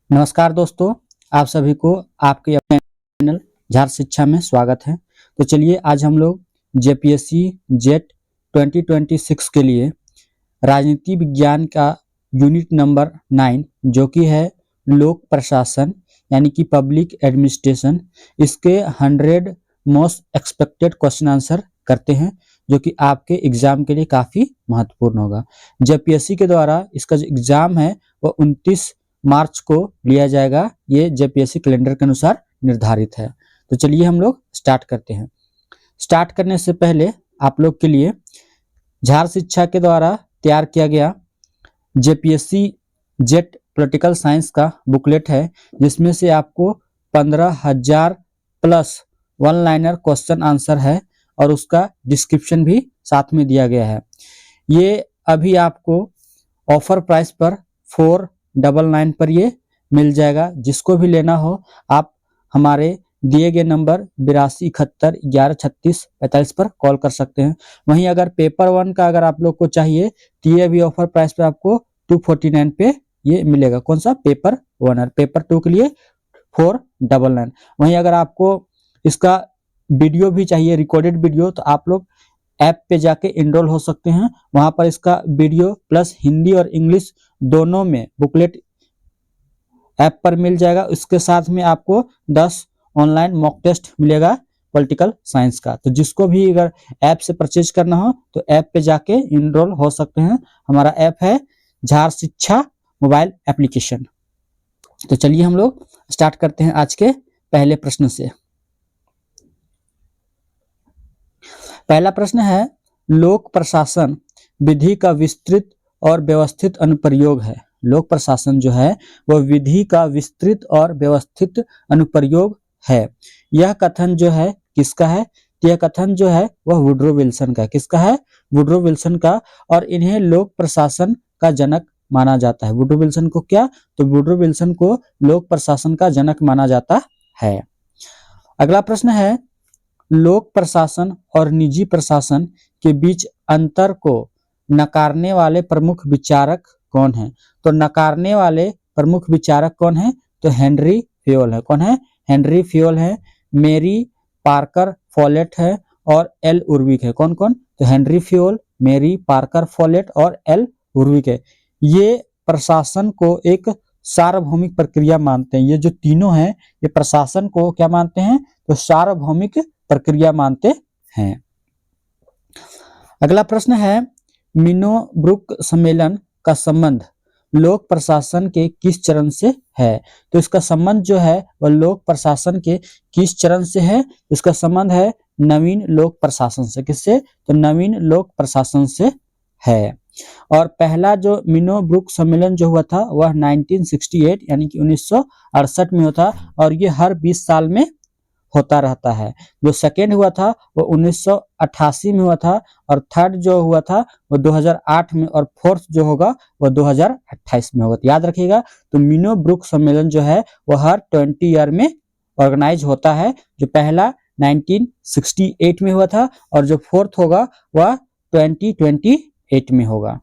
नमस्कार दोस्तों, आप सभी को आपके अपने चैनल झार शिक्षा में स्वागत है। तो चलिए आज हम लोग जेपीएससी जेट 2026 के लिए राजनीति विज्ञान का यूनिट नंबर 9 जो कि है लोक प्रशासन यानी कि पब्लिक एडमिनिस्ट्रेशन, इसके 100 मोस्ट एक्सपेक्टेड क्वेश्चन आंसर करते हैं जो कि आपके एग्जाम के लिए काफ़ी महत्वपूर्ण होगा। जेपीएससी के द्वारा इसका जो एग्जाम है वो 29 मार्च को लिया जाएगा। ये जेपीएससी कैलेंडर के अनुसार निर्धारित है। तो चलिए हम लोग स्टार्ट करते हैं। स्टार्ट करने से पहले आप लोग के लिए झार शिक्षा के द्वारा तैयार किया गया जेपीएससी जेट पॉलिटिकल साइंस का बुकलेट है, जिसमें से आपको 15,000 plus one liner question answer है और उसका डिस्क्रिप्शन भी साथ में दिया गया है। ये अभी आपको ऑफर प्राइस पर 499 पर ये मिल जाएगा। जिसको भी लेना हो आप हमारे दिए गए नंबर 8271113645 पर कॉल कर सकते हैं। वहीं अगर पेपर 1 का अगर आप लोग को चाहिए तो ये भी ऑफर प्राइस पे आपको 249 पे ये मिलेगा। कौन सा? पेपर 1 और पेपर 2 के लिए 499। वहीं अगर आपको इसका वीडियो भी चाहिए, रिकॉर्डेड वीडियो, तो आप लोग ऐप पे जाके इनरोल हो सकते हैं। वहां पर इसका वीडियो प्लस हिंदी और इंग्लिश दोनों में बुकलेट ऐप पर मिल जाएगा। इसके साथ में आपको 10 ऑनलाइन मॉक टेस्ट मिलेगा पॉलिटिकल साइंस का। तो जिसको भी अगर ऐप से परचेज करना हो तो ऐप पे जाके इनरोल हो सकते हैं। हमारा ऐप है झार शिक्षा मोबाइल एप्लीकेशन। तो चलिए हम लोग स्टार्ट करते हैं आज के पहले प्रश्न से। पहला प्रश्न है, लोक प्रशासन विधि का विस्तृत और व्यवस्थित अनुप्रयोग है। लोक प्रशासन जो है वह विधि का विस्तृत और व्यवस्थित अनुप्रयोग है। यह कथन जो है किसका है? यह कथन जो है वह वुड्रो विल्सन का। किसका है? वुड्रो विल्सन का। और इन्हें लोक प्रशासन का जनक माना जाता है। वुड्रो विल्सन को क्या? तो वुड्रो विल्सन को लोक प्रशासन का जनक माना जाता है। अगला प्रश्न है, लोक प्रशासन और निजी प्रशासन के बीच अंतर को नकारने वाले प्रमुख विचारक कौन है? तो नकारने वाले प्रमुख विचारक कौन है? तो हेनरी फेयोल है। कौन है? हेनरी फेयोल है, मेरी पार्कर फॉलेट है और एल उर्विक है। कौन कौन? तो हेनरी फेयोल, मेरी पार्कर फॉलेट और एल उर्विक है। ये प्रशासन को एक सार्वभौमिक प्रक्रिया मानते हैं। ये जो तीनों हैं ये प्रशासन को क्या मानते हैं? तो सार्वभौमिक प्रक्रिया मानते हैं। अगला प्रश्न है, मिनोब्रुक सम्मेलन का संबंध लोक प्रशासन के किस चरण से है? तो इसका संबंध जो है वह लोक प्रशासन के किस चरण से है? इसका संबंध है नवीन लोक प्रशासन से। किससे? तो नवीन लोक प्रशासन से है। और पहला जो मिनोब्रुक सम्मेलन जो हुआ था वह 1968 यानी कि 1968 में हुआ था और ये हर 20 साल में होता रहता है। जो सेकेंड हुआ था वो 1988 में हुआ था और थर्ड जो हुआ था वो 2008 में और फोर्थ जो होगा वो 2028 में होगा। तो याद रखिएगा, तो मिनोब्रुक सम्मेलन जो है वो हर 20 ईयर में ऑर्गेनाइज होता है। जो पहला 1968 में हुआ था और जो फोर्थ होगा वह 2028 में होगा।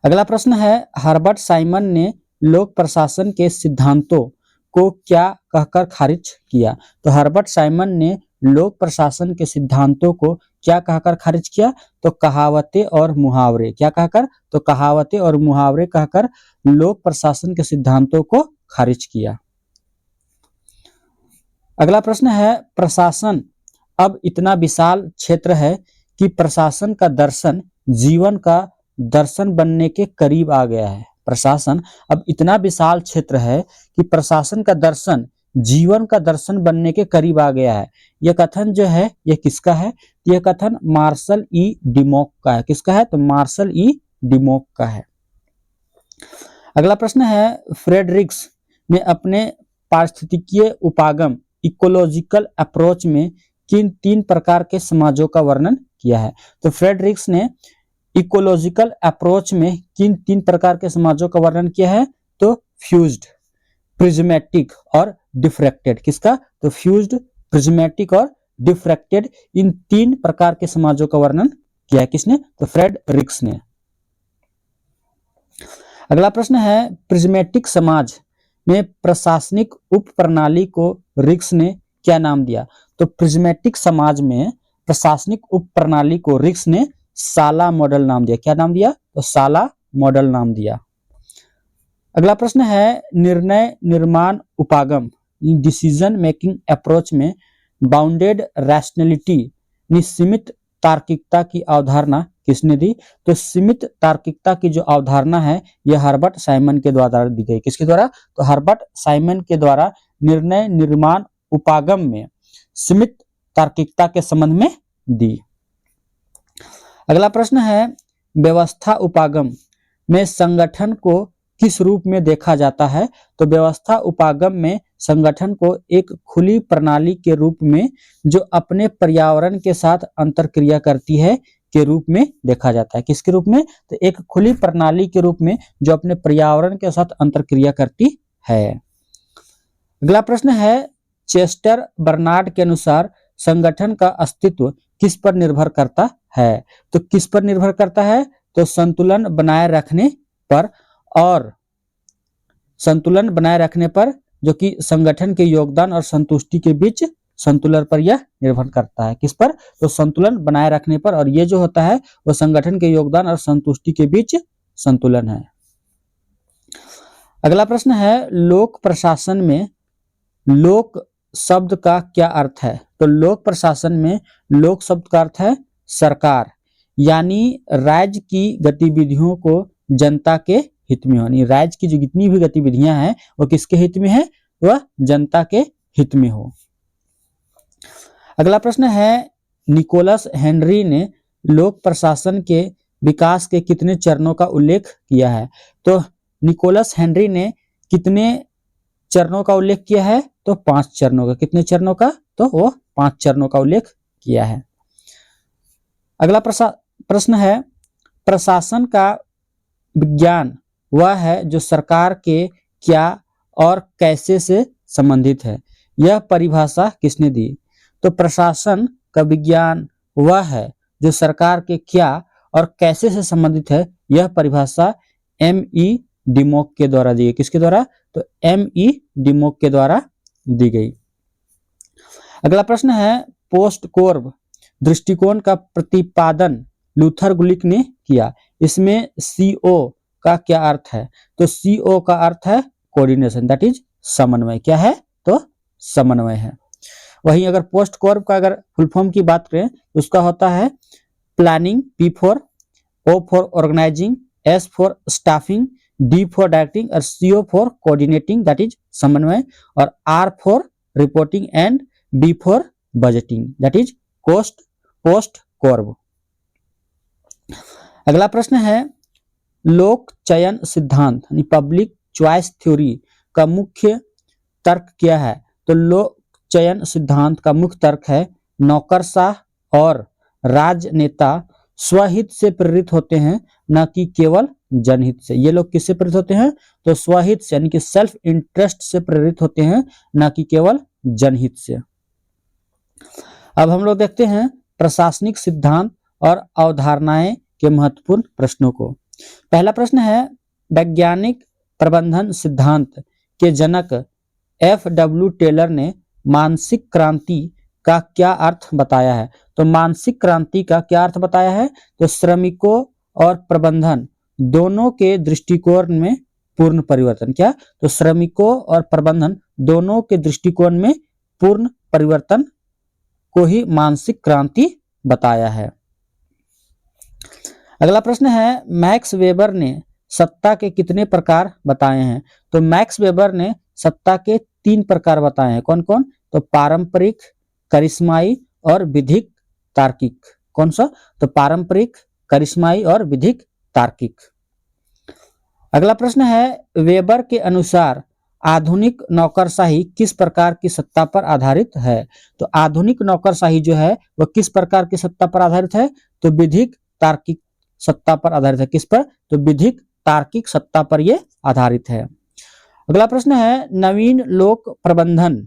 अगला प्रश्न है, हर्बर्ट साइमन ने लोक प्रशासन के सिद्धांतों को क्या कहकर खारिज किया? तो हर्बर्ट साइमन ने लोक प्रशासन के सिद्धांतों को क्या कहकर खारिज किया? तो कहावतें और मुहावरे। क्या कहकर? तो कहावतें और मुहावरे कहकर लोक प्रशासन के सिद्धांतों को खारिज किया। अगला प्रश्न है, प्रशासन अब इतना विशाल क्षेत्र है कि प्रशासन का दर्शन जीवन का दर्शन बनने के करीब आ गया है। प्रशासन अब इतना विशाल क्षेत्र है कि प्रशासन का दर्शन जीवन का दर्शन बनने के करीब आ गया है। यह कथन जो है यह किसका है? यह कथन मार्शल ई डिमॉक का है। किसका है? तो मार्शल ई डिमॉक का है। अगला प्रश्न है, फ्रेडरिक्स ने अपने पारिस्थितिकीय उपागम इकोलॉजिकल अप्रोच में किन 3 प्रकार के समाजों का वर्णन किया है? तो फ्रेडरिक्स ने इकोलॉजिकल अप्रोच में किन 3 प्रकार के समाजों का वर्णन किया है? तो फ्यूज्ड, प्रिज्मेटिक और डिफ्रैक्टेड। किसका? तो फ्यूज्ड, प्रिज्मेटिक और डिफ्रैक्टेड, इन 3 प्रकार के समाजों का वर्णन किया है। किसने? तो फ्रेडरिक्स ने। अगला प्रश्न है, प्रिज्मेटिक समाज में प्रशासनिक उप प्रणाली को रिक्स ने क्या नाम दिया? तो प्रिज्मेटिक समाज में प्रशासनिक उप प्रणाली को रिक्स ने साला मॉडल नाम दिया। क्या नाम दिया? तो साला मॉडल नाम दिया। अगला प्रश्न है, निर्णय निर्माण उपागम डिसीजन मेकिंग अप्रोच में बाउंडेड रैशनैलिटी सीमित तार्किकता की अवधारणा किसने दी? तो सीमित तार्किकता की जो अवधारणा है यह हर्बर्ट साइमन के द्वारा दी गई। किसके द्वारा? तो हर्बर्ट साइमन के द्वारा निर्णय निर्माण उपागम में सीमित तार्किकता के संबंध में दी। अगला प्रश्न है, व्यवस्था उपागम में संगठन को किस रूप में देखा जाता है? तो व्यवस्था उपागम में संगठन को एक खुली प्रणाली के रूप में जो अपने पर्यावरण के साथ अंतरक्रिया करती है के रूप में देखा जाता है। किसके रूप में? तो एक खुली प्रणाली के रूप में जो अपने पर्यावरण के साथ अंतरक्रिया करती है। अगला प्रश्न है, चेस्टर बर्नार्ड के अनुसार संगठन का अस्तित्व किस पर निर्भर करता है? तो किस पर निर्भर करता है? तो संतुलन बनाए रखने पर, और संतुलन बनाए रखने पर जो कि संगठन के योगदान और संतुष्टि के बीच संतुलन पर यह निर्भर करता है। किस पर? तो संतुलन बनाए रखने पर, और ये जो होता है वो संगठन के योगदान और संतुष्टि के बीच संतुलन है। अगला प्रश्न है, लोक प्रशासन में लोक शब्द का क्या अर्थ है? तो लोक प्रशासन में लोक शब्द का अर्थ है सरकार, यानी राज्य की गतिविधियों को जनता के हित में हो। यानी राज्य की जो जितनी भी गतिविधियां हैं वो किसके हित में है? वह जनता के हित में हो। अगला प्रश्न है, निकोलस हेनरी ने लोक प्रशासन के विकास के कितने चरणों का उल्लेख किया है? तो निकोलस हेनरी ने कितने चरणों का उल्लेख किया है? तो 5 चरणों का। कितने चरणों का? तो वो 5 चरणों का उल्लेख किया है। अगला प्रश्न है, प्रशासन का विज्ञान वह है जो सरकार के क्या और कैसे से संबंधित है। यह परिभाषा किसने दी? तो प्रशासन का विज्ञान वह है जो सरकार के क्या और कैसे से संबंधित है। यह परिभाषा M.E. डिमोक के द्वारा दी गई। किसके द्वारा? तो M.E. डिमोक के द्वारा दी गई। अगला प्रश्न है, पोस्ट कोर्ब दृष्टिकोण का प्रतिपादन लूथर गुलिक ने किया। इसमें CO का क्या अर्थ है? तो CO का अर्थ है कोऑर्डिनेशन, दैट इज समन्वय। क्या है? तो समन्वय है। वहीं अगर पोस्ट कोर्ब का अगर फुल फॉर्म की बात करें तो उसका होता है planning, P for, O for organising, S for staffing, D for directing और CO for coordinating, that is समन्वय, और R for reporting and B for budgeting, that is POSDCORB. अगला प्रश्न है, लोक चयन सिद्धांत यानी पब्लिक चॉइस थ्योरी का मुख्य तर्क क्या है? तो लोक चयन सिद्धांत का मुख्य तर्क है नौकरशाह और राजनेता स्वहित से प्रेरित होते हैं, न कि केवल जनहित से। ये लोग किससे प्रेरित होते हैं? तो स्वहित से, यानी कि सेल्फ इंटरेस्ट से प्रेरित होते हैं, न कि केवल जनहित से। अब हम लोग देखते हैं प्रशासनिक सिद्धांत और अवधारणाएं के महत्वपूर्ण प्रश्नों को। पहला प्रश्न है, वैज्ञानिक प्रबंधन सिद्धांत के जनक F.W. टेलर ने मानसिक क्रांति का क्या अर्थ बताया है? तो मानसिक क्रांति का क्या अर्थ बताया है? तो श्रमिकों और प्रबंधन दोनों के दृष्टिकोण में पूर्ण परिवर्तन। क्या? तो श्रमिकों और प्रबंधन दोनों के दृष्टिकोण में पूर्ण परिवर्तन को ही मानसिक क्रांति बताया है। अगला प्रश्न है, मैक्स वेबर ने सत्ता के कितने प्रकार बताए हैं? तो मैक्स वेबर ने सत्ता के 3 प्रकार बताए हैं। कौन कौन? तो पारंपरिक, करिश्माई और विधिक तार्किक। कौन सा? तो पारंपरिक, करिश्माई और विधिक तार्किक। अगला प्रश्न है, वेबर के अनुसार आधुनिक नौकरशाही किस प्रकार की सत्ता पर आधारित है? तो आधुनिक नौकरशाही जो है वह किस प्रकार की सत्ता पर आधारित है? तो विधिक तार्किक सत्ता पर आधारित है। किस पर? तो विधिक तार्किक सत्ता पर यह आधारित है। अगला प्रश्न है, नवीन लोक प्रबंधन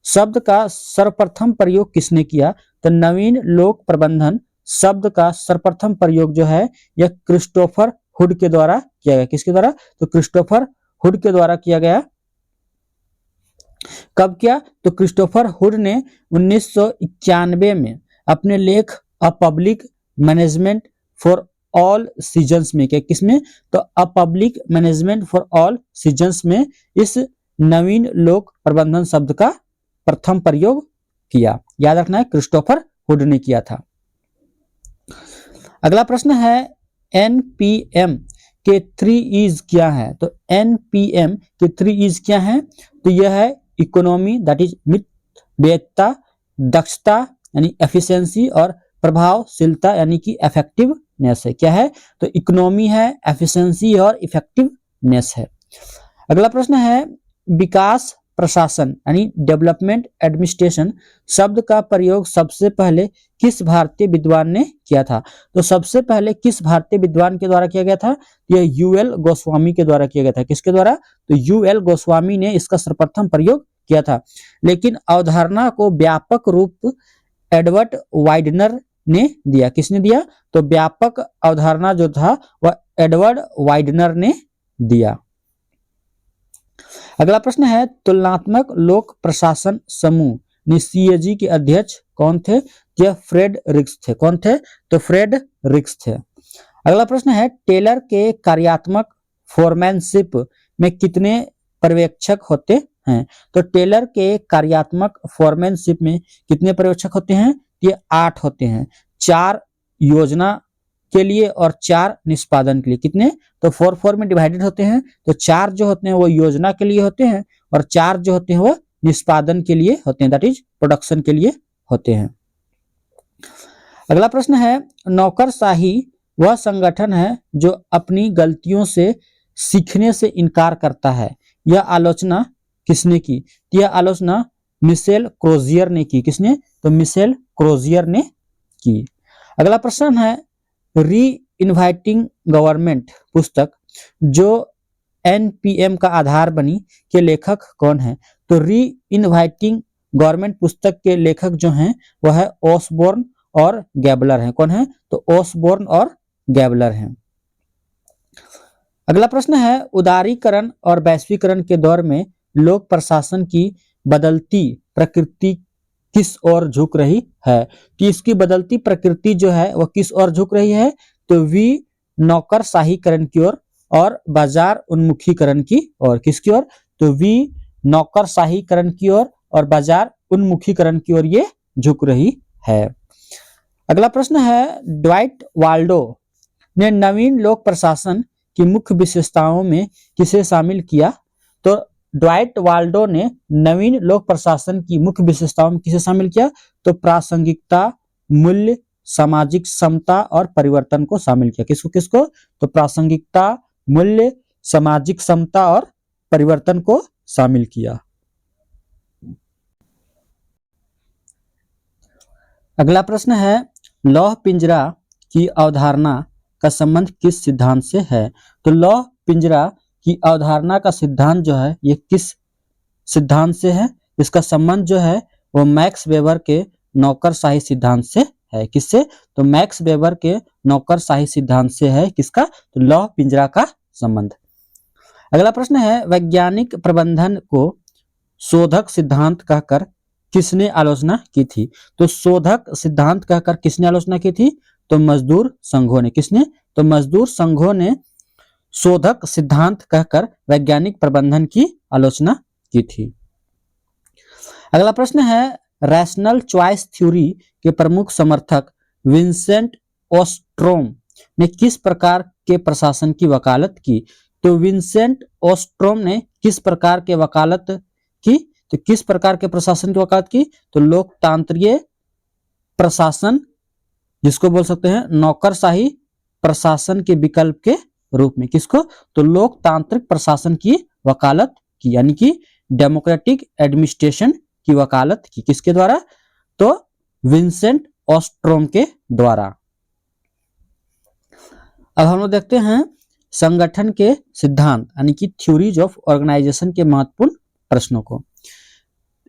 शब्द का सर्वप्रथम प्रयोग किसने किया? तो नवीन लोक प्रबंधन शब्द का सर्वप्रथम प्रयोग जो है यह क्रिस्टोफर हुड के द्वारा किया गया। किसके द्वारा? तो क्रिस्टोफर हुड के द्वारा किया गया। कब किया? तो क्रिस्टोफर हुड ने 1991 में अपने लेख a public management for all seasons में किया। किसमें? तो a public management for all seasons में इस नवीन लोक प्रबंधन शब्द का प्रथम प्रयोग किया। याद रखना है, क्रिस्टोफर हुड ने किया था। अगला प्रश्न है एनपीएम के 3 ईज क्या है? तो एनपीएम के 3 ईज क्या है? तो यह है इकोनॉमी, दैट इज वित्तता, दक्षता यानी एफिशिएंसी, और प्रभावशीलता यानी कि इफेक्टिवनेस है। क्या है? तो इकोनॉमी है, एफिशिएंसी और इफेक्टिवनेस है। अगला प्रश्न है विकास प्रशासन यानी डेवलपमेंट एडमिनिस्ट्रेशन शब्द का प्रयोग सबसे पहले किस भारतीय विद्वान ने किया था? तो सबसे पहले किस भारतीय विद्वान के द्वारा किया गया था? यह यूएल गोस्वामी के द्वारा किया गया था। किसके द्वारा? तो यूएल गोस्वामी ने इसका सर्वप्रथम प्रयोग किया था। लेकिन अवधारणा को व्यापक रूप एडवर्ड वाइडनर ने दिया। किसने दिया? तो व्यापक अवधारणा जो था वह एडवर्ड वाइडनर ने दिया। अगला प्रश्न है तुलनात्मक लोक प्रशासन समूह सीएजी के अध्यक्ष कौन थे? यह फ्रेड रिक्स थे। कौन थे? तो फ्रेड रिक्स थे। अगला प्रश्न है टेलर के कार्यात्मक फोरमैनशिप में कितने पर्यवेक्षक होते हैं? तो टेलर के कार्यात्मक फोरमैनशिप में कितने पर्यवेक्षक होते हैं? ये 8 होते हैं। 4 योजना के लिए और 4 निष्पादन के लिए। कितने? तो 4 में डिवाइडेड होते हैं। तो 4 जो होते हैं वो योजना के लिए होते हैं और 4 जो होते हैं वो निष्पादन के लिए होते हैं, दैट इज प्रोडक्शन के लिए होते हैं। अगला प्रश्न है नौकरशाही वह संगठन है जो अपनी गलतियों से सीखने से इनकार करता है। यह आलोचना किसने की? यह आलोचना मिशेल क्रोजियर ने की। किसने? तो मिशेल क्रोजियर ने की। अगला प्रश्न है री इन्वाइटिंग गवर्नमेंट पुस्तक जो एनपीएम का आधार बनी के लेखक कौन है? तो री इन्वाइटिंग गवर्नमेंट पुस्तक के लेखक जो हैं वह है ओसबोर्न और गैबलर हैं। कौन है? तो ओसबोर्न और गैबलर हैं। अगला प्रश्न है उदारीकरण और वैश्वीकरण के दौर में लोक प्रशासन की बदलती प्रकृति किस ओर झुक रही है? तो इसकी बदलती प्रकृति जो है वह किस ओर झुक रही है? तो वी नौकरशाहीकरण की ओर और बाजार उन्मुखीकरण की ओर। किसकी ओर? तो वी नौकरशाहीकरण की ओर और बाजार उन्मुखीकरण की ओर ये झुक रही है। अगला प्रश्न है ड्वाइट वाल्डो ने नवीन लोक प्रशासन की मुख्य विशेषताओं में किसे शामिल किया? तो ड्वाइट वाल्डो ने नवीन लोक प्रशासन की मुख्य विशेषताओं में किसे शामिल किया? तो प्रासंगिकता, मूल्य, सामाजिक समता और परिवर्तन को शामिल किया। किसको किसको? तो प्रासंगिकता, मूल्य, सामाजिक समता और परिवर्तन को शामिल किया। अगला प्रश्न है लौह पिंजरा की अवधारणा का संबंध किस सिद्धांत से है? तो लौह पिंजरा की अवधारणा का सिद्धांत जो है ये किस सिद्धांत से है? इसका संबंध जो है वो मैक्स वेबर के नौकरशाही सिद्धांत से है। किससे? तो मैक्स वेबर के नौकरशाही सिद्धांत से है। किसका? तो लौह पिंजरा का संबंध। अगला प्रश्न है वैज्ञानिक प्रबंधन को शोधक सिद्धांत कहकर किसने आलोचना की थी? तो शोधक सिद्धांत कहकर किसने आलोचना की थी? तो मजदूर संघों ने। किसने? तो मजदूर संघों ने शोधक सिद्धांत कहकर वैज्ञानिक प्रबंधन की आलोचना की थी। अगला प्रश्न है रैशनल चॉइस थ्योरी के प्रमुख समर्थक विंसेंट ओस्ट्रोम ने किस प्रकार के प्रशासन की वकालत की? तो विंसेंट ओस्ट्रोम ने किस प्रकार के वकालत की? तो किस प्रकार के प्रशासन की वकालत की? तो लोकतांत्रिक प्रशासन, जिसको बोल सकते हैं नौकरशाही प्रशासन के विकल्प के रूप में। किसको? तो लोकतांत्रिक प्रशासन की वकालत की, यानी कि डेमोक्रेटिक एडमिनिस्ट्रेशन की वकालत की। किसके द्वारा? तो विंसेंट ओस्ट्रोम के द्वारा। अब हम लोग देखते हैं संगठन के सिद्धांत यानी कि थ्योरीज ऑफ ऑर्गेनाइजेशन के महत्वपूर्ण प्रश्नों को।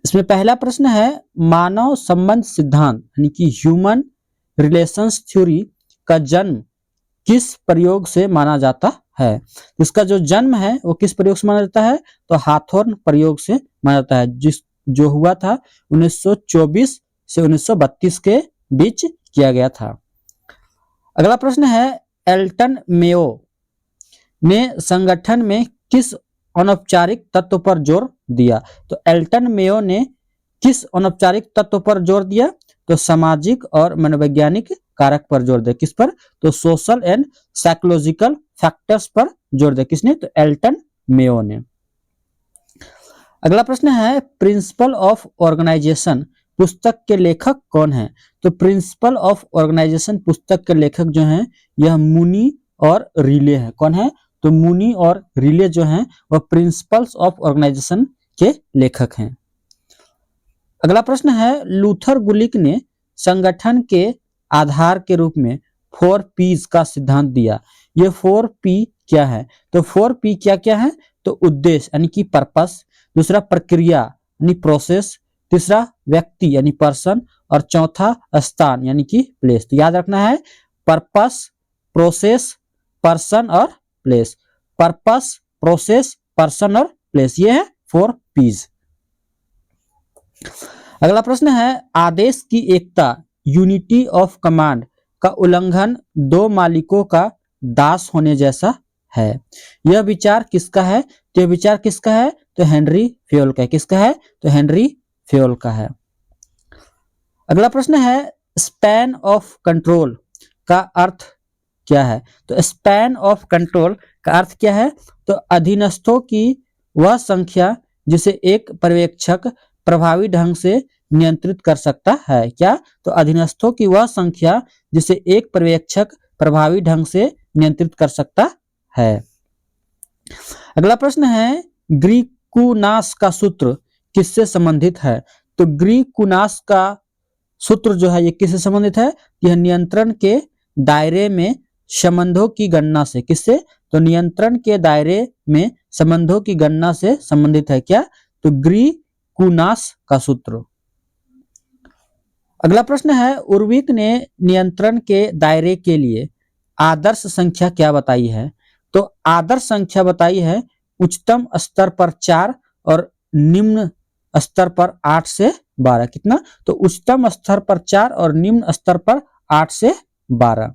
इसमें पहला प्रश्न है मानव संबंध सिद्धांत यानी कि ह्यूमन रिलेशंस थ्योरी का जन्म किस प्रयोग से माना जाता है? इसका जो जन्म है वो किस प्रयोग से माना जाता है? तो हाथोर्न प्रयोग से माना जाता है, जो हुआ था 1924 से 1932 के बीच किया गया था। अगला प्रश्न है, एल्टन मेयो ने संगठन में किस अनौपचारिक तत्व पर जोर दिया? तो एल्टन मेयो ने किस अनौपचारिक तत्व पर जोर दिया? तो सामाजिक और मनोवैज्ञानिक कारक पर जोर दिया। किस पर? तो सोशल एंड साइकोलॉजिकल फैक्टर्स पर जोर दिया। किसने? तो एल्टन मेयो ने। अगला प्रश्न है, प्रिंसिपल ऑफ ऑर्गेनाइजेशन पुस्तक के लेखक कौन है? तो प्रिंसिपल ऑफ ऑर्गेनाइजेशन पुस्तक के लेखक जो हैं यह मुनी और रिले हैं। कौन है? तो मुनी और रिले जो हैं वह प्रिंसिपल्स ऑफ ऑर्गेनाइजेशन के लेखक हैं। अगला प्रश्न है, लूथर गुलिक ने संगठन के आधार के रूप में 4 P's का सिद्धांत दिया। ये 4 P क्या है? तो 4 P क्या क्या है? तो उद्देश्य यानी कि पर्पस, दूसरा प्रक्रिया यानी प्रोसेस, तीसरा व्यक्ति यानी पर्सन, और चौथा स्थान यानी कि प्लेस। तो याद रखना है, पर्पस, प्रोसेस, पर्सन और प्लेस। पर्पस, प्रोसेस, पर्सन और प्लेस, ये है 4 P's। अगला प्रश्न है, आदेश की एकता यूनिटी ऑफ कमांड का उल्लंघन दो मालिकों का दास होने जैसा है। यह विचार किसका है? तो यह विचार किसका है? तो हेनरी फ्योल का है। किसका है? तो हेनरी फ्योल का है। अगला प्रश्न है, स्पैन ऑफ कंट्रोल का अर्थ क्या है? तो स्पैन ऑफ कंट्रोल का अर्थ क्या है? तो अधीनस्थों की वह संख्या जिसे एक पर्यवेक्षक प्रभावी ढंग से नियंत्रित कर सकता है। क्या? तो अधीनस्थों की वह संख्या जिसे एक पर्यवेक्षक प्रभावी ढंग से नियंत्रित कर सकता है। अगला प्रश्न है, ग्रीकुनास का सूत्र किससे संबंधित है? तो ग्रीकुनास का सूत्र जो है ये किससे संबंधित है? यह नियंत्रण के दायरे में संबंधों की गणना से। किससे? तो नियंत्रण के दायरे में संबंधों की गणना से संबंधित है। क्या? तो ग्रीकुनास का सूत्र। अगला प्रश्न है, उर्विक ने नियंत्रण के दायरे के लिए आदर्श संख्या क्या बताई है? तो आदर्श संख्या बताई है उच्चतम स्तर पर 4 और निम्न स्तर पर 8 से 12। कितना? तो उच्चतम स्तर पर 4 और निम्न स्तर पर 8 से 12।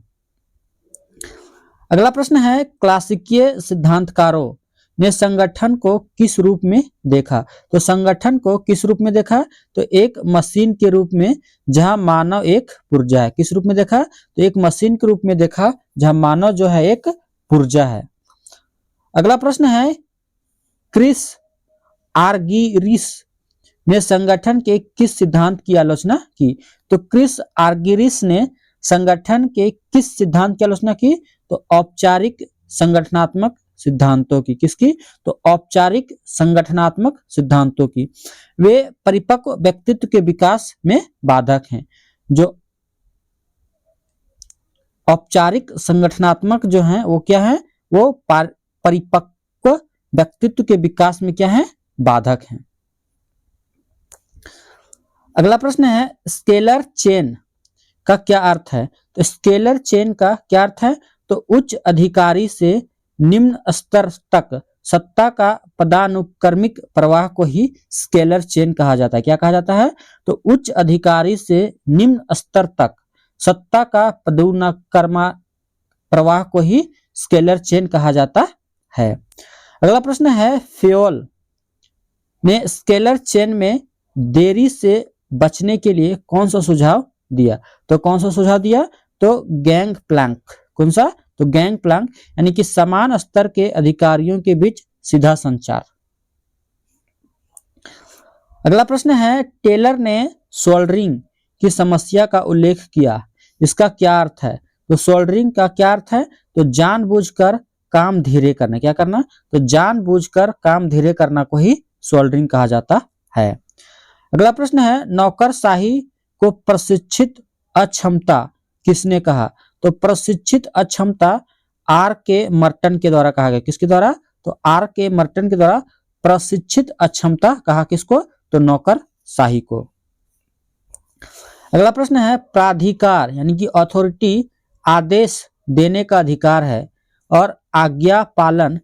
अगला प्रश्न है, क्लासिकीय सिद्धांतकारों ने संगठन को किस रूप में देखा? तो संगठन को किस रूप में देखा? तो एक मशीन के रूप में जहां मानव एक पुर्जा है। किस रूप में देखा? तो एक मशीन के रूप में देखा जहां मानव जो है एक पुर्जा है। अगला प्रश्न है, क्रिस आर्गिरिस ने संगठन के किस सिद्धांत की आलोचना की? तो क्रिस आर्गिरिस ने संगठन के किस सिद्धांत की आलोचना की? तो औपचारिक संगठनात्मक सिद्धांतों की। किसकी? तो औपचारिक संगठनात्मक सिद्धांतों की। वे परिपक्व व्यक्तित्व के विकास में बाधक हैं। जो औपचारिक संगठनात्मक जो हैं वो क्या है? वो परिपक्व व्यक्तित्व के विकास में क्या है? बाधक हैं। अगला प्रश्न है, स्केलर चेन का क्या अर्थ है? तो स्केलर चेन का क्या अर्थ है? तो उच्च अधिकारी से निम्न स्तर तक सत्ता का पदानुक्रमिक प्रवाह को ही स्केलर चेन कहा जाता है। क्या कहा जाता है? तो उच्च अधिकारी से निम्न स्तर तक सत्ता का पदानुक्रमिक प्रवाह को ही स्केलर चेन कहा जाता है। अगला प्रश्न है, फ्योल ने स्केलर चेन में देरी से बचने के लिए कौन सा सुझाव दिया? तो कौन सा सुझाव दिया? तो गैंग प्लैंक। कौन सा? तो गैंग प्लैंक यानी कि समान स्तर के अधिकारियों के बीच सीधा संचार। अगला प्रश्न है, टेलर ने सोल्डरिंग की समस्या का उल्लेख किया, इसका क्या अर्थ है? तो सोल्डरिंग का क्या अर्थ है? तो जानबूझकर काम धीरे करना। क्या करना? तो जानबूझकर काम धीरे करना को ही सोल्डरिंग कहा जाता है। अगला प्रश्न है, नौकरशाही को प्रशिक्षित अक्षमता किसने कहा? तो प्रशिक्षित अक्षमता आर के मर्टन के द्वारा कहा गया। किसके द्वारा? तो आर के मर्टन के द्वारा प्रशिक्षित अक्षमता कहा किसको? तो नौकरशाही को। अगला प्रश्न है, प्राधिकार यानी कि अथॉरिटी आदेश देने का अधिकार है और आज्ञा पालन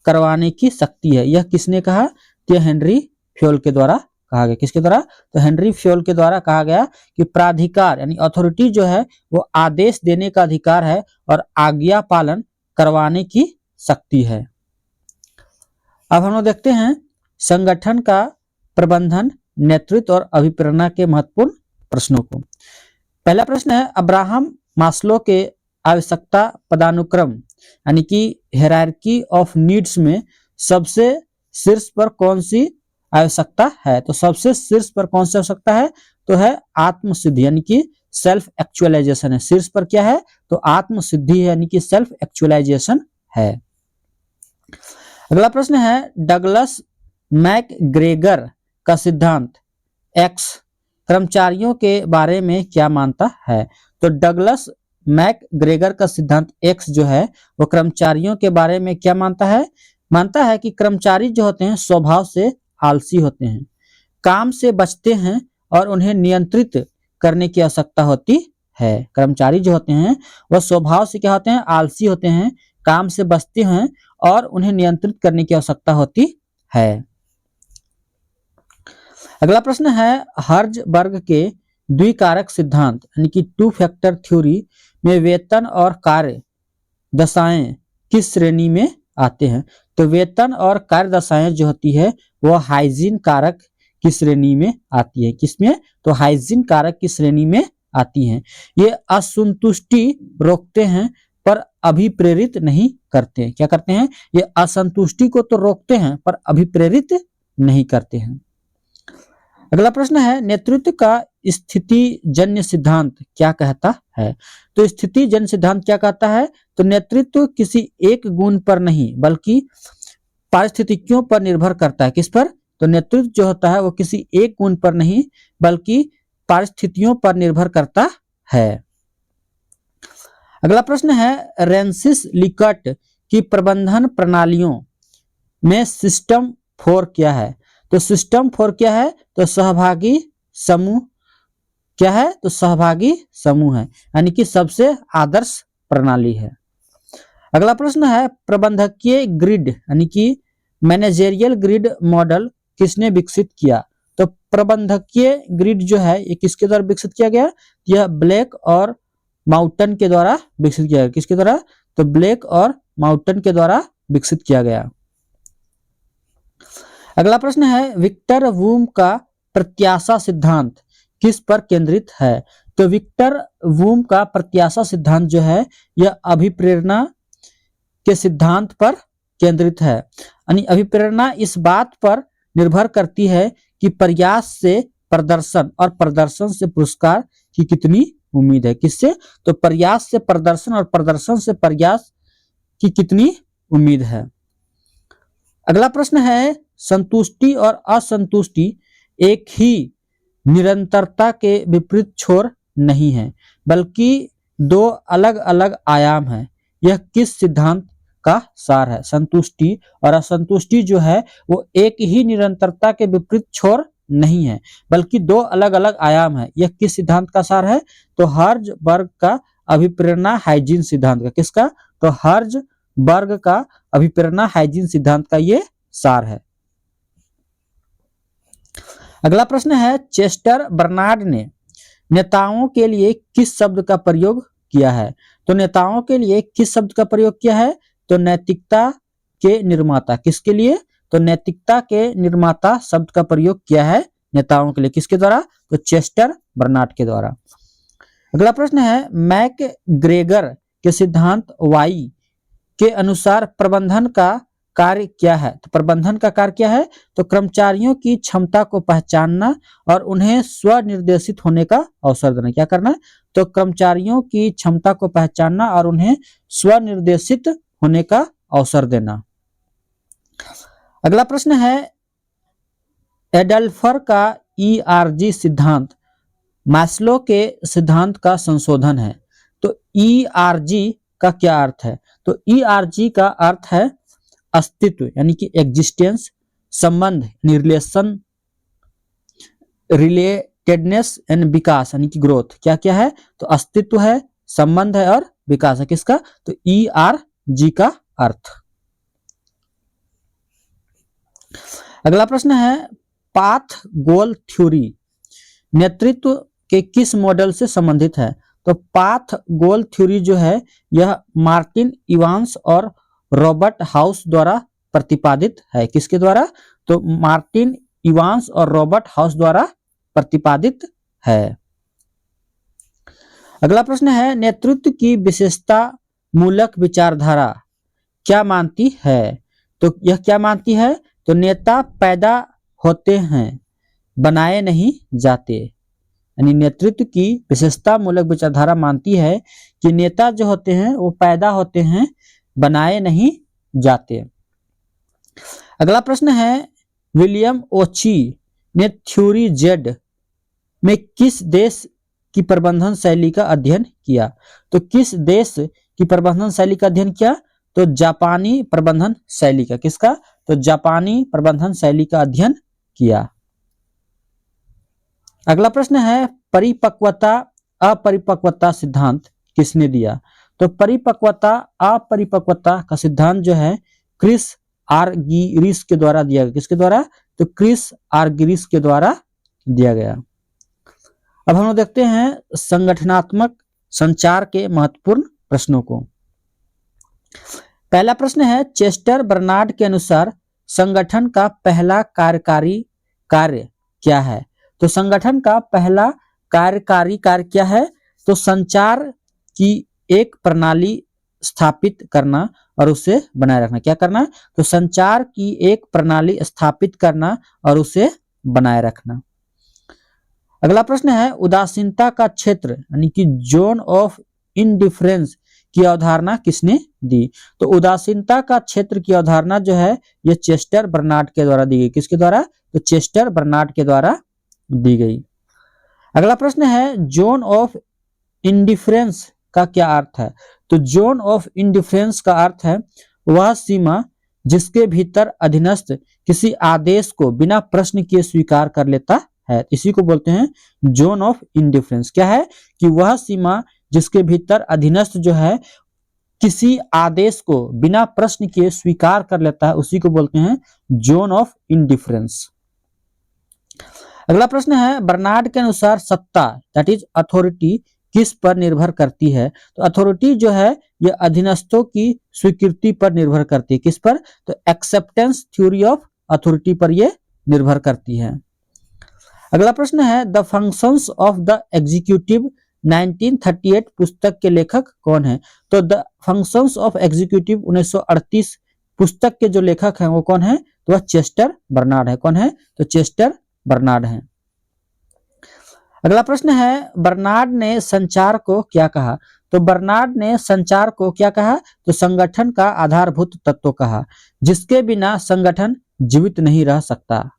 करवाने की शक्ति है। यह किसने कहा? तो यह हेनरी फ्योल के द्वारा कहा गया। किसके द्वारा? तो हेनरी फ्योल के द्वारा कहा गया कि प्राधिकार यानी अथॉरिटी जो है वो आदेश देने का अधिकार है और आज्ञा पालन करवाने की शक्ति है। अब हम लोग देखते हैं संगठन का प्रबंधन, नेतृत्व और अभिप्रेरणा के महत्वपूर्ण प्रश्नों को। पहला प्रश्न है, अब्राहम मास्लो के आवश्यकता पदानुक्रम यानी कि हायरार्की ऑफ नीड्स में सबसे शीर्ष पर कौन सी आवश्यकता है? तो सबसे शीर्ष पर कौन सी आवश्यकता है? तो है आत्मसिद्धि यानी कि सेल्फ एक्चुअलाइजेशन है। शीर्ष पर क्या है? तो आत्मसिद्धि है यानी कि सेल्फ एक्चुअलाइजेशन है। अगला प्रश्न है, डगलस मैकग्रेगर का सिद्धांत एक्स कर्मचारियों के बारे में क्या मानता है? तो डगलस मैकग्रेगर का सिद्धांत एक्स जो है वो कर्मचारियों के बारे में क्या मानता है? मानता है कि कर्मचारी जो होते हैं स्वभाव से आलसी होते हैं, काम से बचते हैं और उन्हें नियंत्रित करने की आवश्यकता होती है। कर्मचारी जो होते हैं वह स्वभाव से क्या होते हैं? आलसी होते हैं, काम से बचते हैं और उन्हें नियंत्रित करने की आवश्यकता होती है। अगला प्रश्न है, हर्ज़बर्ग के द्विकारक सिद्धांत यानी कि टू फैक्टर थ्योरी में वेतन और कार्य दशाएं किस श्रेणी में आते हैं? तो वेतन और कार्य दशाएं जो होती है वो हाइजीन कारक की श्रेणी में आती है। किसमें? तो हाइजीन कारक की श्रेणी में आती हैं। ये असंतुष्टि रोकते हैं पर अभिप्रेरित नहीं करते हैं। क्या करते हैं? ये असंतुष्टि को तो रोकते हैं पर अभिप्रेरित नहीं करते हैं। अगला प्रश्न है, नेतृत्व का स्थिति जन्य सिद्धांत क्या कहता है? तो स्थिति जन्य सिद्धांत क्या कहता है? तो नेतृत्व किसी एक गुण पर नहीं बल्कि पारिस्थितिकियों पर निर्भर करता है। किस पर? तो नेतृत्व जो होता है वो किसी एक गुण पर नहीं बल्कि परिस्थितियों पर निर्भर करता है। अगला प्रश्न है, रेंसिस लिकट की प्रबंधन प्रणालियों में सिस्टम 4 क्या है? तो सिस्टम 4 क्या है? तो सहभागी समूह क्या है? तो सहभागी समूह है यानी कि सबसे आदर्श प्रणाली है। अगला प्रश्न है, प्रबंधकीय ग्रिड यानी कि मैनेजेरियल ग्रिड मॉडल किसने विकसित किया? तो प्रबंधकीय ग्रिड जो है ये किसके द्वारा विकसित किया गया? यह ब्लैक और माउंटन के द्वारा विकसित किया गया। किसके द्वारा? तो ब्लैक और माउंटन के द्वारा विकसित किया गया। अगला प्रश्न है, विक्टर वूम का प्रत्याशा सिद्धांत किस पर केंद्रित है? तो विक्टर वूम का प्रत्याशा सिद्धांत जो है यह अभिप्रेरणा के सिद्धांत पर केंद्रित है। यानी अभिप्रेरणा इस बात पर निर्भर करती है कि प्रयास से प्रदर्शन और प्रदर्शन से पुरस्कार की कितनी उम्मीद है। किससे? तो प्रयास से प्रदर्शन और प्रदर्शन से प्रयास की कितनी उम्मीद है। अगला प्रश्न है, संतुष्टि और असंतुष्टि एक ही निरंतरता के विपरीत छोर नहीं है बल्कि दो अलग अलग आयाम हैं। यह किस सिद्धांत का सार है? संतुष्टि और असंतुष्टि जो है वो एक ही निरंतरता के विपरीत छोर नहीं है बल्कि दो अलग अलग आयाम है। यह किस सिद्धांत का सार है? तो हर्ज़बर्ग का अभिप्रेरणा हाइजीन सिद्धांत का। किसका? तो हर्ज़बर्ग का अभिप्रेरणा हाइजीन सिद्धांत का ये सार है। अगला प्रश्न है, चेस्टर बर्नार्ड ने नेताओं के लिए किस शब्द का प्रयोग किया है? तो नेताओं के लिए किस शब्द का प्रयोग किया है? तो नैतिकता के निर्माता। किसके लिए? तो नैतिकता के निर्माता शब्द का प्रयोग किया है नेताओं के लिए। किसके द्वारा? तो चेस्टर बर्नार्ड के द्वारा। अगला प्रश्न है, मैकग्रेगर के सिद्धांत वाई के अनुसार प्रबंधन का कार्य क्या है? तो प्रबंधन का कार्य क्या है? तो कर्मचारियों की क्षमता को पहचानना और उन्हें स्वनिर्देशित होने का अवसर देना। क्या करना? तो कर्मचारियों की क्षमता को पहचानना और उन्हें स्वनिर्देशित होने का अवसर देना। अगला प्रश्न है, एडल्फर का ERG सिद्धांत मास्लो के सिद्धांत का संशोधन है। तो ERG का क्या अर्थ है? तो ERG का अर्थ है अस्तित्व यानी कि एग्जिस्टेंस, संबंध रिलेशन, रिलेटेडनेस एंड विकास यानी कि ग्रोथ। क्या क्या है? तो अस्तित्व है, संबंध है और विकास है। किसका? तो ERG का अर्थ। अगला प्रश्न है पाथ गोल थ्योरी नेतृत्व के किस मॉडल से संबंधित है? तो पाथ गोल थ्योरी जो है यह मार्टिन इवांस और रॉबर्ट हाउस द्वारा प्रतिपादित है। किसके द्वारा? तो मार्टिन इवांस और रॉबर्ट हाउस द्वारा प्रतिपादित है। अगला प्रश्न है नेतृत्व की विशेषता मूलक विचारधारा क्या मानती है? तो यह क्या मानती है? तो नेता पैदा होते हैं, बनाए नहीं जाते। यानी नेतृत्व की विशेषता मूलक विचारधारा मानती है कि नेता जो होते हैं वो पैदा होते हैं, बनाए नहीं जाते। अगला प्रश्न है विलियम ओची ने थ्योरी जेड में किस देश की प्रबंधन शैली का अध्ययन किया? तो किस देश की प्रबंधन शैली का अध्ययन किया? तो जापानी प्रबंधन शैली का। किसका? तो जापानी प्रबंधन शैली का अध्ययन किया। अगला प्रश्न है परिपक्वता अपरिपक्वता सिद्धांत किसने दिया? तो परिपक्वता अपरिपक्वता का सिद्धांत जो है क्रिस आर्गिरिस के द्वारा दिया गया। किसके द्वारा? तो क्रिस आर्गिरिस के द्वारा दिया गया। अब हम लोग देखते हैं संगठनात्मक संचार के महत्वपूर्ण प्रश्नों को। पहला प्रश्न है चेस्टर बर्नार्ड के अनुसार संगठन का पहला कार्यकारी कार्य क्या है? तो संगठन का पहला कार्यकारी कार्य क्या है? तो संचार की एक प्रणाली स्थापित करना और उसे बनाए रखना। क्या करना? तो संचार की एक प्रणाली स्थापित करना और उसे बनाए रखना। अगला प्रश्न है उदासीनता का क्षेत्र यानी कि जोन ऑफ इनडिफरेंस की अवधारणा किसने दी? तो उदासीनता का क्षेत्र की अवधारणा जो है यह चेस्टर बर्नार्ड के द्वारा दी गई। किसके द्वारा? तो चेस्टर बर्नार्ड के द्वारा दी गई। अगला प्रश्न है जोन ऑफ इंडिफरेंस का क्या अर्थ है? तो जोन ऑफ इंडिफरेंस का अर्थ है वह सीमा जिसके भीतर अधीनस्थ किसी आदेश को बिना प्रश्न किए स्वीकार कर लेता है, इसी को बोलते हैं जोन ऑफ इंडिफरेंस। क्या है? कि वह सीमा जिसके भीतर अधीनस्थ जो है किसी आदेश को बिना प्रश्न किए स्वीकार कर लेता है, उसी को बोलते हैं जोन ऑफ इंडिफरेंस। अगला प्रश्न है बर्नार्ड के अनुसार सत्ता दैट इज अथॉरिटी किस पर निर्भर करती है? तो अथॉरिटी जो है यह अधीनस्थों की स्वीकृति पर निर्भर करती है। किस पर? तो एक्सेप्टेंस थ्योरी ऑफ अथॉरिटी पर यह निर्भर करती है। अगला प्रश्न है the functions of the executive 1938 पुस्तक के लेखक कौन है? तो द फंक्शंस ऑफ एग्जीक्यूटिव 1938 पुस्तक के जो लेखक हैं वो कौन है? तो वह चेस्टर बर्नार्ड है। कौन है? तो चेस्टर बर्नार्ड है। अगला प्रश्न है बर्नार्ड ने संचार को क्या कहा? तो बर्नार्ड ने संचार को क्या कहा? तो संगठन का आधारभूत तत्व कहा जिसके बिना संगठन जीवित नहीं रह सकता।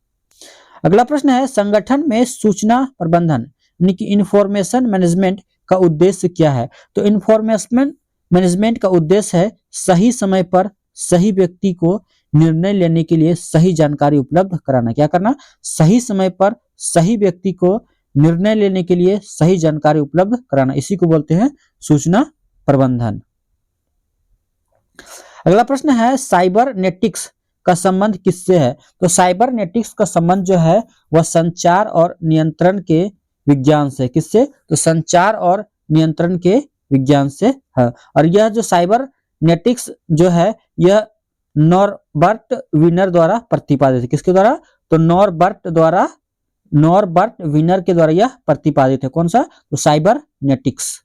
अगला प्रश्न है संगठन में सूचना प्रबंधन यानी कि इंफॉर्मेशन मैनेजमेंट का उद्देश्य क्या है? तो इंफॉर्मेशन मैनेजमेंट का उद्देश्य है सही समय पर सही व्यक्ति को निर्णय लेने के लिए सही जानकारी उपलब्ध कराना। क्या करना? सही समय पर सही व्यक्ति को निर्णय लेने के लिए सही जानकारी उपलब्ध कराना, इसी को बोलते हैं सूचना प्रबंधन। अगला प्रश्न है साइबरनेटिक्स का संबंध किससे है? तो साइबरनेटिक्स का संबंध जो है वह संचार और नियंत्रण के विज्ञान से। किससे? तो संचार और नियंत्रण के विज्ञान से है। और यह जो साइबरनेटिक्स जो है यह नॉर्बर्ट विनर द्वारा प्रतिपादित है। किसके द्वारा? तो नॉर्बर्ट विनर के द्वारा यह प्रतिपादित है। कौन सा? तो साइबरनेटिक्स।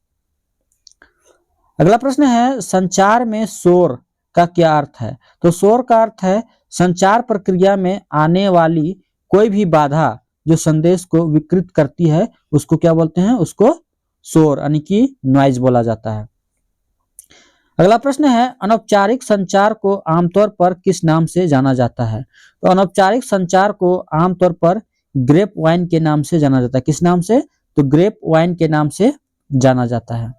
अगला प्रश्न है संचार में शोर का क्या अर्थ है? तो शोर का अर्थ है संचार प्रक्रिया में आने वाली कोई भी बाधा जो संदेश को विकृत करती है उसको क्या बोलते हैं? उसको शोर यानी कि नॉइज बोला जाता है। अगला प्रश्न है अनौपचारिक संचार को आमतौर पर किस नाम से जाना जाता है? तो अनौपचारिक संचार को आमतौर पर ग्रेप वाइन के नाम से जाना जाता है। किस नाम से? तो ग्रेप वाइन के नाम से जाना जाता है।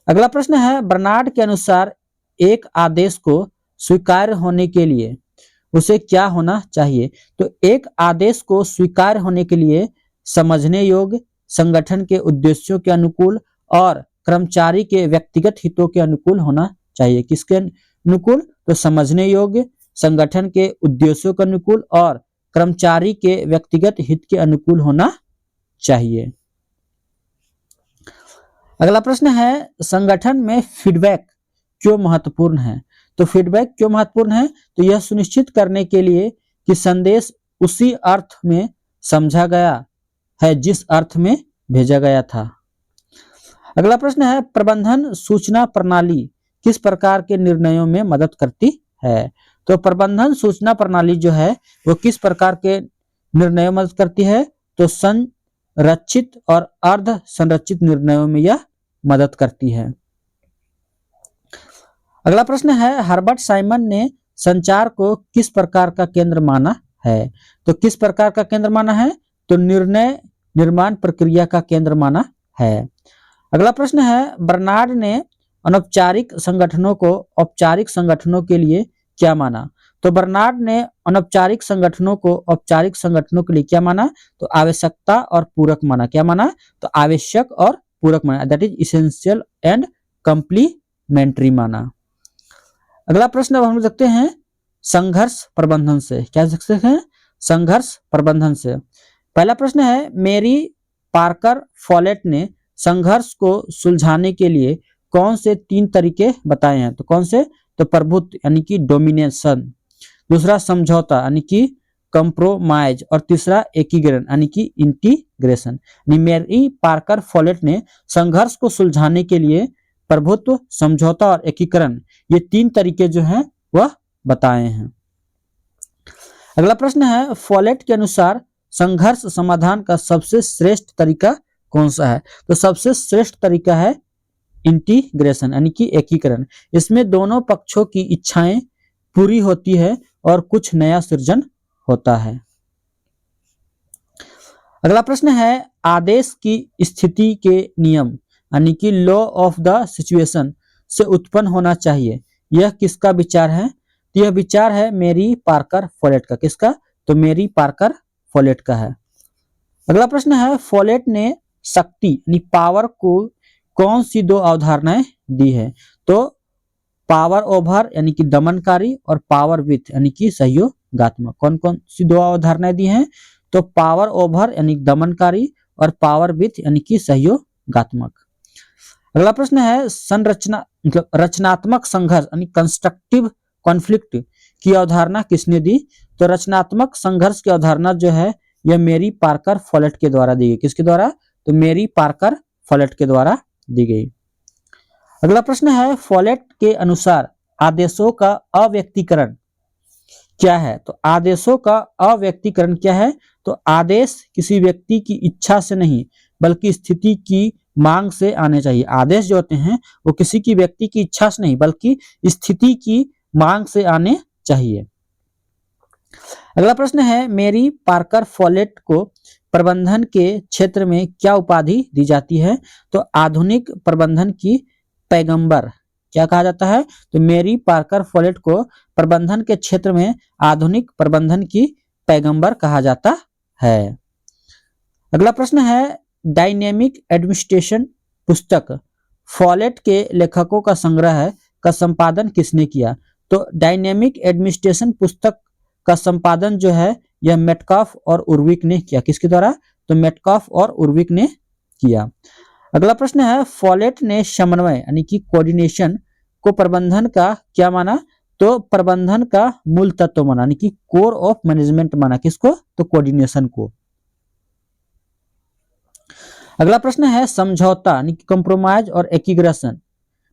अगला प्रश्न है बर्नार्ड के अनुसार एक आदेश को स्वीकार्य होने के लिए उसे क्या होना चाहिए? तो एक आदेश को स्वीकार्य होने के लिए समझने योग्य, संगठन के उद्देश्यों के अनुकूल और कर्मचारी के व्यक्तिगत हितों के अनुकूल होना चाहिए। किसके अनुकूल? तो समझने योग्य, संगठन के उद्देश्यों के अनुकूल और कर्मचारी के व्यक्तिगत हित के अनुकूल होना चाहिए। अगला प्रश्न है, संगठन में फीडबैक क्यों महत्वपूर्ण है? तो फीडबैक क्यों महत्वपूर्ण है? तो यह सुनिश्चित करने के लिए कि संदेश उसी अर्थ में समझा गया है जिस अर्थ में भेजा गया था। अगला प्रश्न है, प्रबंधन सूचना प्रणाली किस प्रकार के निर्णयों में मदद करती है? तो प्रबंधन सूचना प्रणाली जो है वो किस प्रकार के निर्णयों में मदद करती है? तो संरचित और अर्ध संरचित निर्णयों में यह मदद करती है। अगला प्रश्न है, हर्बर्ट साइमन ने संचार को किस प्रकार का केंद्र माना है? तो किस प्रकार का केंद्र माना है? तो निर्णय निर्माण प्रक्रिया का केंद्र माना है। अगला प्रश्न है, बर्नार्ड ने अनौपचारिक संगठनों को औपचारिक संगठनों के लिए क्या माना? तो बर्नार्ड ने अनौपचारिक संगठनों को औपचारिक संगठनों के लिए क्या माना? तो आवश्यकता और पूरक माना। क्या माना? तो आवश्यक और पूरक माना, that is essential and complementary माना। अगला प्रश्न अब हम देखते हैं संघर्ष प्रबंधन से। क्या देख सकते हैं? संघर्ष प्रबंधन से। पहला प्रश्न है, मेरी पार्कर फॉलेट ने संघर्ष को सुलझाने के लिए कौन से 3 तरीके बताए हैं? तो कौन से? तो प्रभुत्व यानी कि डोमिनेशन, दूसरा समझौता यानी कि कंप्रोमाइज और तीसरा एकीकरण यानी कि इंटीग्रेशन। मेरी पार्कर फॉलेट ने संघर्ष को सुलझाने के लिए प्रभुत्व, समझौता और एकीकरण, ये 3 तरीके जो हैं वह बताए हैं। अगला प्रश्न है, फॉलेट के अनुसार संघर्ष समाधान का सबसे श्रेष्ठ तरीका कौन सा है? तो सबसे श्रेष्ठ तरीका है इंटीग्रेशन यानी कि एकीकरण। इसमें दोनों पक्षों की इच्छाएं पूरी होती है और कुछ नया सृजन होता है। अगला प्रश्न है, आदेश की स्थिति के नियम यानी कि लॉ ऑफ द सिचुएशन से उत्पन्न होना चाहिए, यह किसका विचार है? तो यह विचार है मेरी पार्कर फॉलेट का। किसका? तो मेरी पार्कर फॉलेट का है। अगला प्रश्न है, फॉलेट ने शक्ति यानी पावर को कौन सी 2 अवधारणाएं दी है? तो पावर ओवर यानी कि दमनकारी और पावर विथ यानी कि सहयोगात्मक। कौन कौन सी 2 अवधारणाएं दी हैं? तो पावर ओवर यानी दमनकारी और पावर विथ यानी कि सहयोगात्मक। अगला प्रश्न है, संरचना मतलब रचनात्मक संघर्ष यानी कंस्ट्रक्टिव कॉन्फ्लिक्ट की अवधारणा किसने दी? तो रचनात्मक संघर्ष की अवधारणा जो है यह मेरी पार्कर फॉलेट के द्वारा दी गई। किसके द्वारा? तो मेरी पार्कर फॉलेट के द्वारा दी गई। अगला प्रश्न है, फॉलेट के अनुसार आदेशों का अव्यक्तीकरण क्या है? तो आदेशों का अव्यक्तीकरण क्या है? तो आदेश किसी व्यक्ति की इच्छा से नहीं बल्कि स्थिति की मांग से आने चाहिए। आदेश जो होते हैं वो किसी की व्यक्ति की इच्छा से नहीं बल्कि स्थिति की मांग से आने चाहिए। अगला प्रश्न है, मेरी पार्कर फॉलेट को प्रबंधन के क्षेत्र में क्या उपाधि दी जाती है? तो आधुनिक प्रबंधन की पैगंबर क्या कहा जाता है? तो मेरी पार्कर फॉलेट को प्रबंधन के क्षेत्र में आधुनिक प्रबंधन की पैगंबर कहा जाता है। अगला प्रश्न है, डायनेमिक एडमिनिस्ट्रेशन पुस्तक फॉलेट के लेखकों का संग्रह है का संपादन किसने किया? तो डायनेमिक एडमिनिस्ट्रेशन पुस्तक का संपादन जो है यह मेटकाफ और उर्विक ने किया। किसके द्वारा? तो मेटकाफ और उर्विक ने किया। अगला प्रश्न है, फॉलेट ने समन्वय यानी कि कोऑर्डिनेशन को प्रबंधन का क्या माना? तो प्रबंधन का मूल तत्व माना यानी कि कोर ऑफ मैनेजमेंट माना। किसको? तो कोऑर्डिनेशन को। अगला प्रश्न है, समझौता यानी कि कंप्रोमाइज और एकीकरण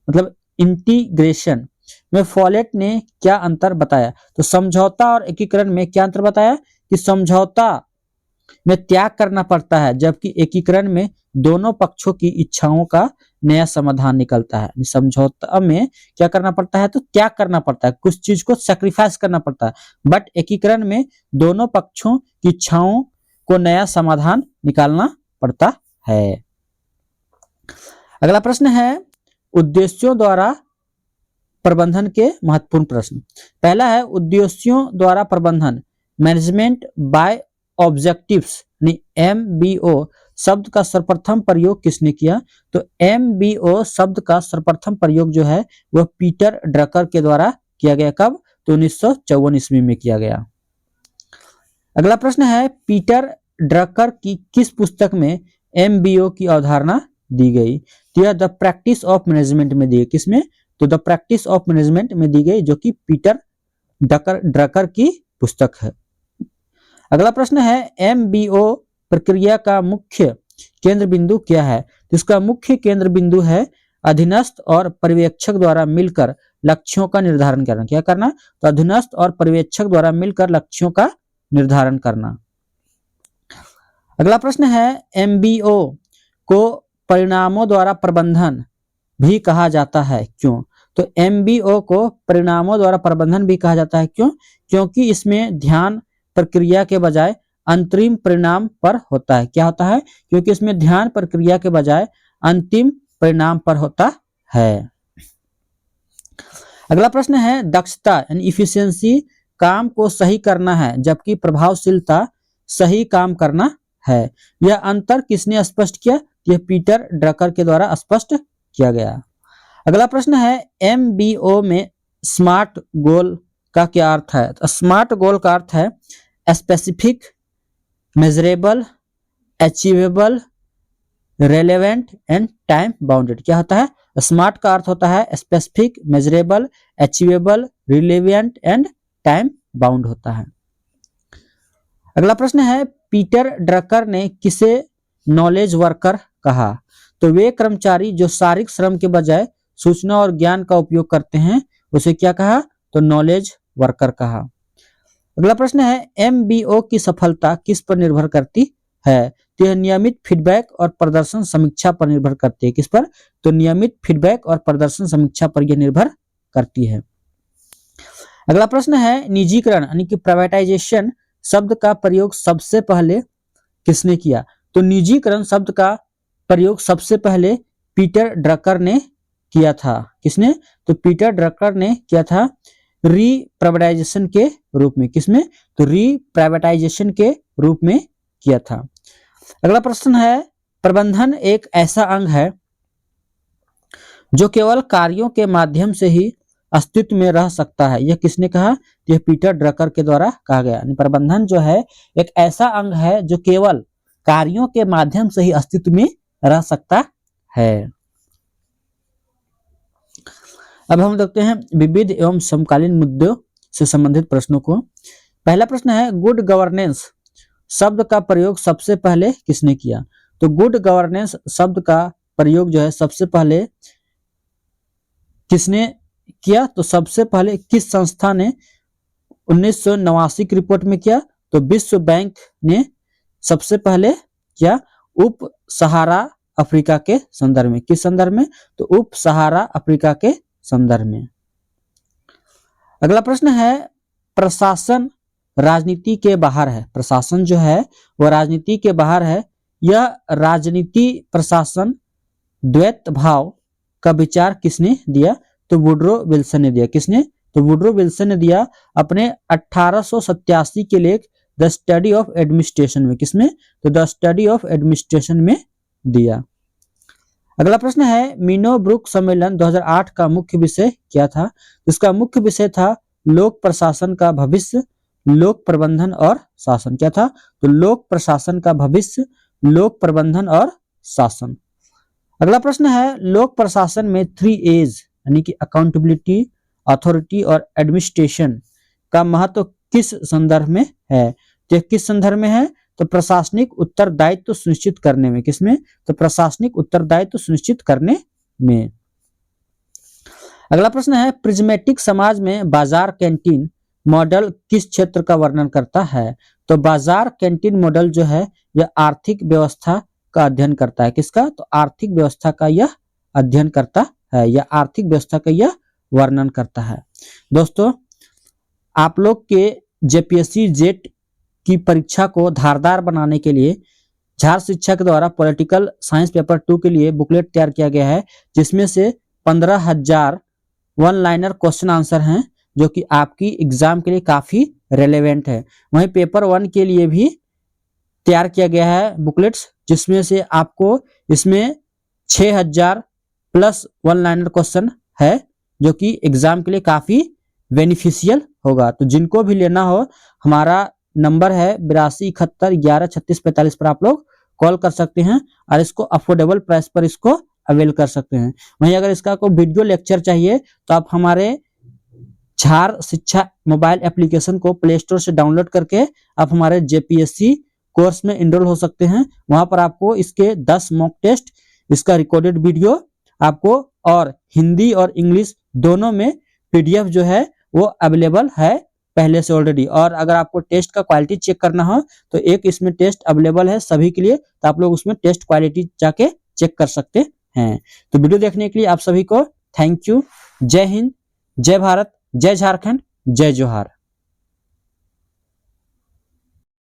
मतलब इंटीग्रेशन में फॉलेट ने क्या अंतर बताया? तो समझौता और एकीकरण में क्या अंतर बताया कि समझौता में त्याग करना पड़ता है जबकि एकीकरण में दोनों पक्षों की इच्छाओं का नया समाधान निकलता है। समझौता में क्या करना पड़ता है? तो त्याग करना पड़ता है, कुछ चीज को सैक्रिफाइस करना पड़ता है, बट एकीकरण में दोनों पक्षों की इच्छाओं को नया समाधान निकालना पड़ता है। अगला प्रश्न है, उद्देश्यों द्वारा प्रबंधन के महत्वपूर्ण प्रश्न। पहला है, उद्देश्यों द्वारा प्रबंधन मैनेजमेंट बाय ऑब्जेक्टिव्स MBO शब्द का सर्वप्रथम प्रयोग किसने किया? तो MBO शब्द का सर्वप्रथम प्रयोग जो है वह पीटर ड्रकर के द्वारा किया गया। कब? तो 1954 ईस्वी में किया गया। अगला प्रश्न है, पीटर ड्रकर की किस पुस्तक में MBO की अवधारणा दी गई? तो यह द प्रैक्टिस ऑफ मैनेजमेंट में दी गई। किसमें? तो द प्रैक्टिस ऑफ मैनेजमेंट में दी गई, जो कि पीटर ड्रकर की पुस्तक है। अगला प्रश्न है, MBO प्रक्रिया का मुख्य केंद्र बिंदु क्या है? तो इसका मुख्य केंद्र बिंदु है अधीनस्थ और पर्यवेक्षक द्वारा मिलकर लक्ष्यों का निर्धारण करना। क्या करना? तो अधीनस्थ और पर्यवेक्षक द्वारा मिलकर लक्ष्यों का निर्धारण करना। अगला प्रश्न है, MBO को परिणामों द्वारा प्रबंधन भी कहा जाता है, क्यों? तो MBO को परिणामों द्वारा प्रबंधन भी कहा जाता है, क्यों? क्योंकि इसमें ध्यान प्रक्रिया के बजाय अंतरिम परिणाम पर होता है। क्या होता है? क्योंकि इसमें ध्यान प्रक्रिया के बजाय अंतिम परिणाम पर होता है। अगला प्रश्न है, दक्षता यानी इफिशियंसी काम को सही करना है, जबकि प्रभावशीलता सही काम करना है। यह अंतर किसने स्पष्ट किया? यह पीटर ड्रकर के द्वारा स्पष्ट किया गया। अगला प्रश्न है, MBO में स्मार्ट गोल का क्या अर्थ है? तो स्मार्ट गोल का अर्थ है specific, measurable, achievable, relevant and time bounded. क्या होता है? स्मार्ट का अर्थ होता है specific, measurable, achievable, relevant and time bound होता है। अगला प्रश्न है, पीटर ड्रकर ने किसे नॉलेज वर्कर कहा? तो वे कर्मचारी जो शारीरिक श्रम के बजाय सूचना और ज्ञान का उपयोग करते हैं, उसे क्या कहा? तो नॉलेज वर्कर कहा। अगला प्रश्न है, MBO की सफलता किस पर निर्भर करती है? तो यह नियमित फीडबैक और प्रदर्शन समीक्षा पर निर्भर करती है। किस पर? तो नियमित फीडबैक और प्रदर्शन समीक्षा पर यह निर्भर करती है। अगला प्रश्न है, निजीकरण यानी कि प्राइवेटाइजेशन शब्द का प्रयोग सबसे पहले किसने किया? तो निजीकरण शब्द का प्रयोग सबसे पहले पीटर ड्रकर ने किया था। किसने? तो पीटर ड्रकर ने किया था रीप्राइवेटाइजेशन के रूप में। किसमें? तो रीप्राइवेटाइजेशन के रूप में किया था। अगला प्रश्न है, प्रबंधन एक ऐसा अंग है जो केवल कार्यों के माध्यम से ही अस्तित्व में रह सकता है। यह किसने कहा? यह पीटर ड्रकर के द्वारा कहा गया। प्रबंधन जो है एक ऐसा अंग है जो केवल कार्यों के माध्यम से ही अस्तित्व में रह सकता है। अब हम देखते हैं विविध एवं समकालीन मुद्दों से संबंधित प्रश्नों को। पहला प्रश्न है, गुड गवर्नेंस शब्द का प्रयोग सबसे पहले किसने किया? तो गुड गवर्नेंस शब्द का प्रयोग जो है सबसे पहले किसने किया? तो सबसे पहले किस संस्था ने 1989 की रिपोर्ट में किया? तो विश्व बैंक ने सबसे पहले किया, उप सहारा अफ्रीका के संदर्भ में। किस संदर्भ में? तो उप सहारा अफ्रीका के संदर्भ में। अगला प्रश्न है, प्रशासन राजनीति के बाहर है। प्रशासन जो है वह राजनीति के बाहर है। यह राजनीति प्रशासन द्वैत भाव का विचार किसने दिया? तो वुड्रो विल्सन ने दिया। किसने? तो वुड्रो विल्सन ने दिया अपने 1887 के लेख द स्टडी ऑफ एडमिनिस्ट्रेशन में। किसमें? तो द स्टडी ऑफ एडमिनिस्ट्रेशन में दिया। अगला प्रश्न है, मीनो ब्रुक सम्मेलन 2008 का मुख्य विषय क्या था? इसका मुख्य विषय था लोक प्रशासन का भविष्य, लोक प्रबंधन और शासन। क्या था? तो लोक प्रशासन का भविष्य, लोक प्रबंधन और शासन। अगला प्रश्न है, लोक प्रशासन में 3 A's यानी कि अकाउंटेबिलिटी, अथॉरिटी और एडमिनिस्ट्रेशन का महत्व किस संदर्भ में है? तो किस संदर्भ में है? तो प्रशासनिक उत्तरदायित्व सुनिश्चित करने में। किसमें? तो प्रशासनिक उत्तरदायित्व सुनिश्चित करने में। अगला प्रश्न है, प्रिज्मेटिक समाज में बाजार कैंटीन मॉडल किस क्षेत्र का वर्णन करता है? तो बाजार कैंटीन मॉडल जो है यह आर्थिक व्यवस्था का अध्ययन करता है। किसका? तो आर्थिक व्यवस्था का यह अध्ययन करता है, या आर्थिक व्यवस्था का यह वर्णन करता है। दोस्तों, आप लोग के जेपीएससी जेट की परीक्षा को धारदार बनाने के लिए झार शिक्षा के द्वारा पॉलिटिकल साइंस पेपर 2 के लिए बुकलेट तैयार किया गया है, जिसमें से 15,000 वन लाइनर क्वेश्चन आंसर हैं, जो कि आपकी एग्जाम के लिए काफी रेलेवेंट है। वहीं पेपर 1 के लिए भी तैयार किया गया है बुकलेट्स, जिसमें से आपको इसमें 6000 प्लस वन लाइनर क्वेश्चन है, जो कि एग्जाम के लिए काफी बेनिफिशियल होगा। तो जिनको भी लेना हो, हमारा नंबर है 8271113645 पर आप लोग कॉल कर सकते हैं और इसको अफोर्डेबल प्राइस पर इसको अवेल कर सकते हैं। वहीं अगर इसका कोई वीडियो लेक्चर चाहिए तो आप हमारे झार शिक्षा मोबाइल एप्लीकेशन को प्ले स्टोर से डाउनलोड करके आप हमारे जेपीएससी कोर्स में इनरोल हो सकते हैं। वहां पर आपको इसके 10 मॉक टेस्ट, इसका रिकॉर्डेड वीडियो आपको और हिंदी और इंग्लिश दोनों में पीडीएफ जो है वो अवेलेबल है पहले से ऑलरेडी। और अगर आपको टेस्ट का क्वालिटी चेक करना हो तो एक इसमें टेस्ट अवेलेबल है सभी के लिए, तो आप लोग उसमें टेस्ट क्वालिटी जाके चेक कर सकते हैं। तो वीडियो देखने के लिए आप सभी को थैंक यू। जय हिंद, जय भारत, जय झारखंड, जय जोहार।